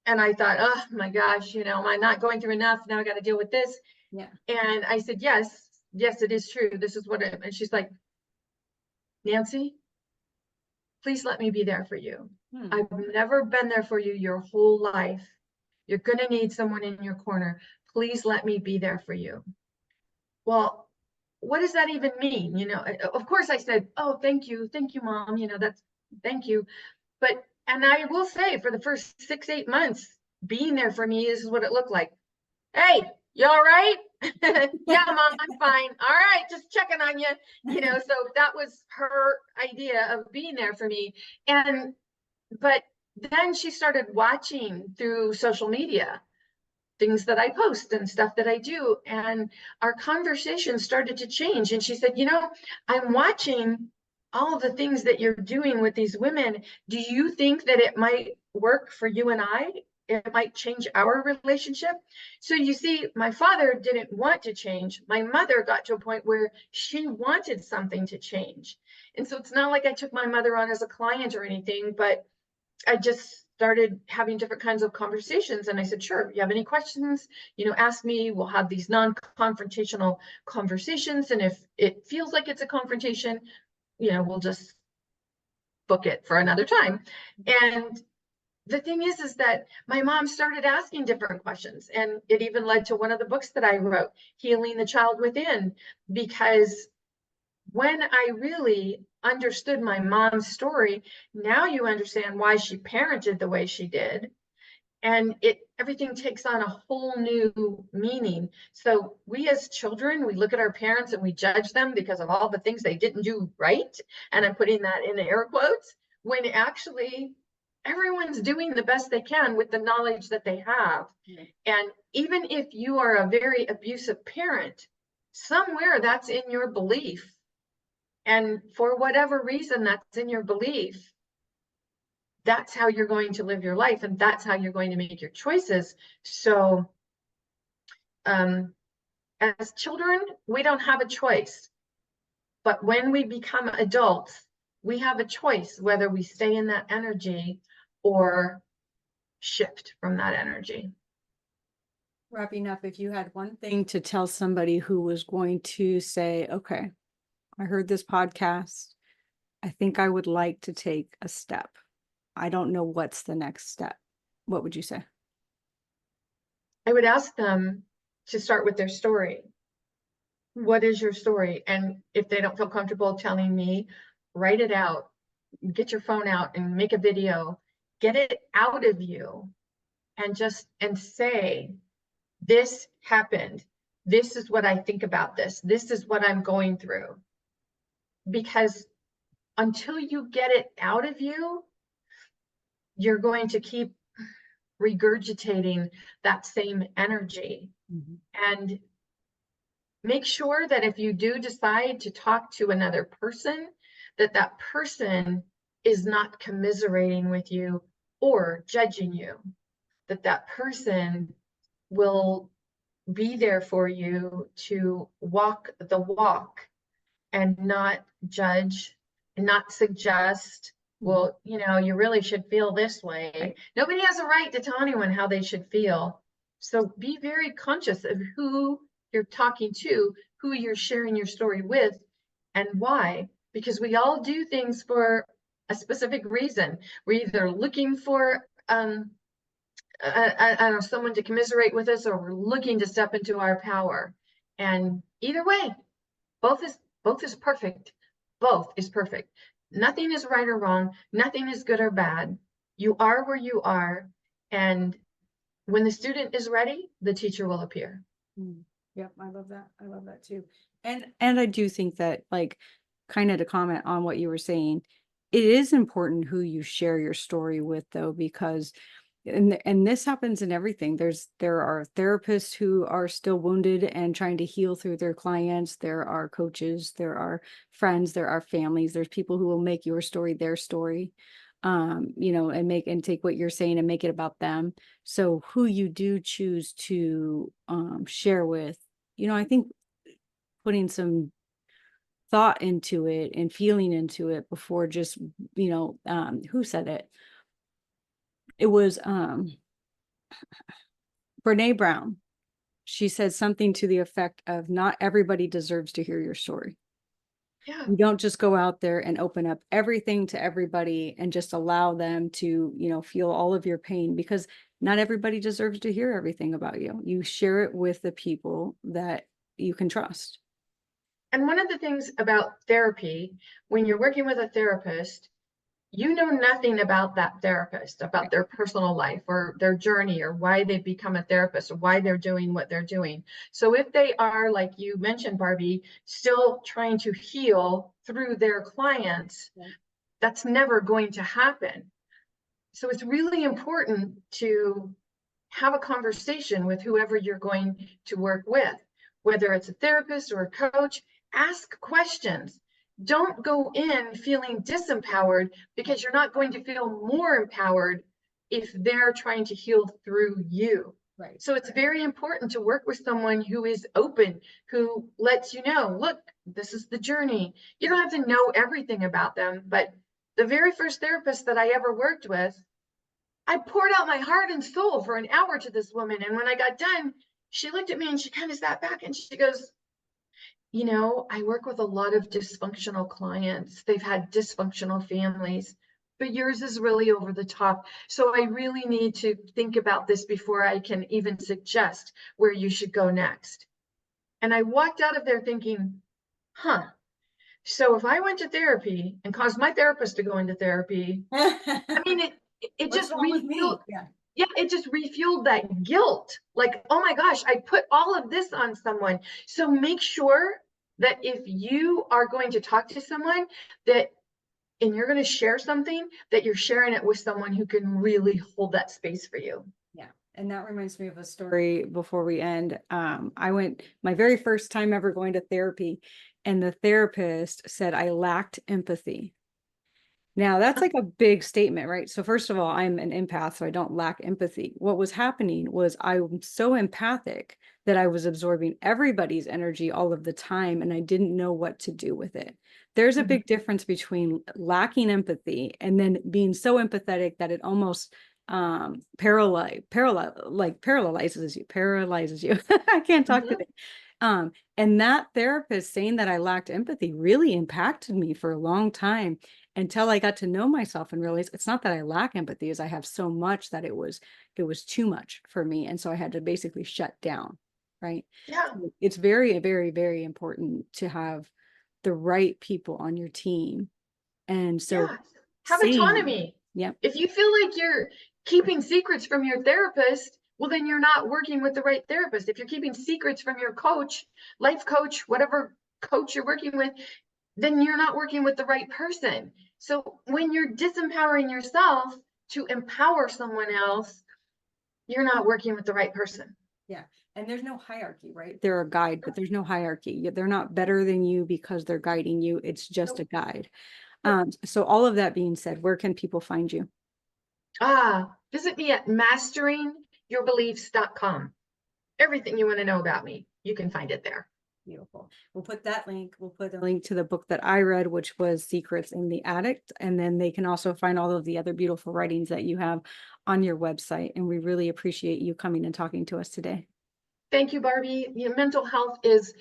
And I thought, oh my gosh, am I not going through enough? Now I got to deal with this. Yeah. And I said, yes, it is true. This is what it, and she's like, "Nancy, please let me be there for you. I've never been there for you your whole life. You're going to need someone in your corner. Please let me be there for you." Well, what does that even mean? Of course I said, "Oh, thank you, Mom. Thank you." And I will say, for the first 6-8 months, being there for me is what it looked like. "Hey, you all right?" "Yeah, Mom, I'm fine." "All right, just checking on you." So that was her idea of being there for me. But then she started watching through social media things that I post and stuff that I do. And our conversation started to change. And she said, "I'm watching all of the things that you're doing with these women. Do you think that it might work for you and I? It might change our relationship?" So you see, my father didn't want to change. My mother got to a point where she wanted something to change. And so it's not like I took my mother on as a client or anything, but I just started having different kinds of conversations. And I said, "Sure, if you have any questions, ask me. We'll have these non-confrontational conversations. And if it feels like it's a confrontation, we'll just book it for another time." And the thing is that my mom started asking different questions. And it even led to one of the books that I wrote, Healing the Child Within, because when I really understood my mom's story, now you understand why she parented the way she did. And everything takes on a whole new meaning. So we as children, we look at our parents and we judge them because of all the things they didn't do right. And I'm putting that in air quotes, when actually everyone's doing the best they can with the knowledge that they have. And even if you are a very abusive parent, somewhere that's in your belief. And for whatever reason that's in your belief, that's how you're going to live your life, and that's how you're going to make your choices. So as children, we don't have a choice. But when we become adults, we have a choice whether we stay in that energy or shift from that energy. Wrapping up, if you had one thing to tell somebody who was going to say, "Okay, I heard this podcast. I think I would like to take a step. I don't know what's the next step," what would you say? I would ask them to start with their story. What is your story? And if they don't feel comfortable telling me, write it out. Get your phone out and make a video. Get it out of you and say, "This happened. This is what I think about this. This is what I'm going through." Because until you get it out of you, you're going to keep regurgitating that same energy. And make sure that if you do decide to talk to another person, that person is not commiserating with you or judging you, that person will be there for you to walk the walk and not judge and not suggest, "Well, you really should feel this way." Right. Nobody has a right to tell anyone how they should feel. So be very conscious of who you're talking to, who you're sharing your story with, and why. Because we all do things for a specific reason. We're either looking for I don't know, someone to commiserate with us, or we're looking to step into our power. And either way, both is perfect. Both is perfect. Nothing is right or wrong. Nothing is good or bad. You are where you are. And when the student is ready, the teacher will appear. Yep, I love that. I love that too. And I do think that, like, kind of to comment on what you were saying, it is important who you share your story with, though, because and this happens in everything. There are therapists who are still wounded and trying to heal through their clients. There are coaches, there are friends, there are families. There's people who will make your story their story, you know, and take what you're saying and make it about them. So who you do choose to share with, you know, I think putting some thought into it and feeling into it before just, you know, who said it? It was Brene Brown. She said something to the effect of, not everybody deserves to hear your story. Yeah. You don't just go out there and open up everything to everybody and just allow them to, you know, feel all of your pain, because not everybody deserves to hear everything about you. You share it with the people that you can trust. And one of the things about therapy, when you're working with a therapist, you know nothing about that therapist, about their personal life or their journey or why they've become a therapist or why they're doing what they're doing. So if they are, like you mentioned, Barbie, still trying to heal through their clients, that's never going to happen. So it's really important to have a conversation with whoever you're going to work with, whether it's a therapist or a coach. Ask questions. Don't go in feeling disempowered, because you're not going to feel more empowered if they're trying to heal through you. Right. So it's very important to work with someone who is open, who lets you know, look, this is the journey. You don't have to know everything about them, but the very first therapist that I ever worked with, I poured out my heart and soul for an hour to this woman. And when I got done, she looked at me and she kind of sat back and she goes, you know, I work with a lot of dysfunctional clients. They've had dysfunctional families, but yours is really over the top. So I really need to think about this before I can even suggest where you should go next. And I walked out of there thinking, huh, so if I went to therapy and caused my therapist to go into therapy, I mean, it What's just wrong with me? yeah, it just refueled that guilt. Like, oh my gosh, I put all of this on someone. So make sure that if you are going to talk to someone, that and you're going to share something, that you're sharing it with someone who can really hold that space for you. Yeah. And that reminds me of a story before we end. I went my very first time ever going to therapy, and the therapist said I lacked empathy. Now, that's like a big statement, right? So first of all, I'm an empath, so I don't lack empathy. What was happening was I'm so empathic that I was absorbing everybody's energy all of the time, and I didn't know what to do with it. There's a big difference between lacking empathy and then being so empathetic that it almost paralyzes you. I can't talk Mhm. today. And that therapist saying that I lacked empathy really impacted me for a long time, until I got to know myself and realize it's not that I lack empathy, is I have so much that it was too much for me. And so I had to basically shut down. Right. Yeah. So it's very, very, very important to have the right people on your team. And so Yeah. Have saying, autonomy. yeah, If you feel like you're keeping secrets from your therapist, well, then you're not working with the right therapist. If you're keeping secrets from your coach, life coach, whatever coach you're working with, then you're not working with the right person. So when you're disempowering yourself to empower someone else, you're not working with the right person. yeah. And there's no hierarchy, right? They're a guide, but there's no hierarchy. They're not better than you because they're guiding you. It's just a Nope. guide. Yep. So all of that being said, where can people find you? Visit me at masteringyourbeliefs.com. Everything you want to know about me, you can find it there. Beautiful. We'll put that link. We'll put a link to the book that I read, which was Secrets in the Addict. And then they can also find all of the other beautiful writings that you have on your website. And we really appreciate you coming and talking to us today. Thank you, Barbie. Mental health is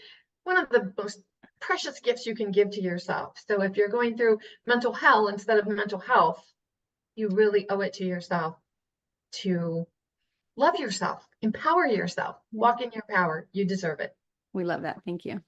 one of the most precious gifts you can give to yourself. So if you're going through mental hell instead of mental health, you really owe it to yourself to love yourself, empower yourself, walk in your power. You deserve it. We love that. Thank you.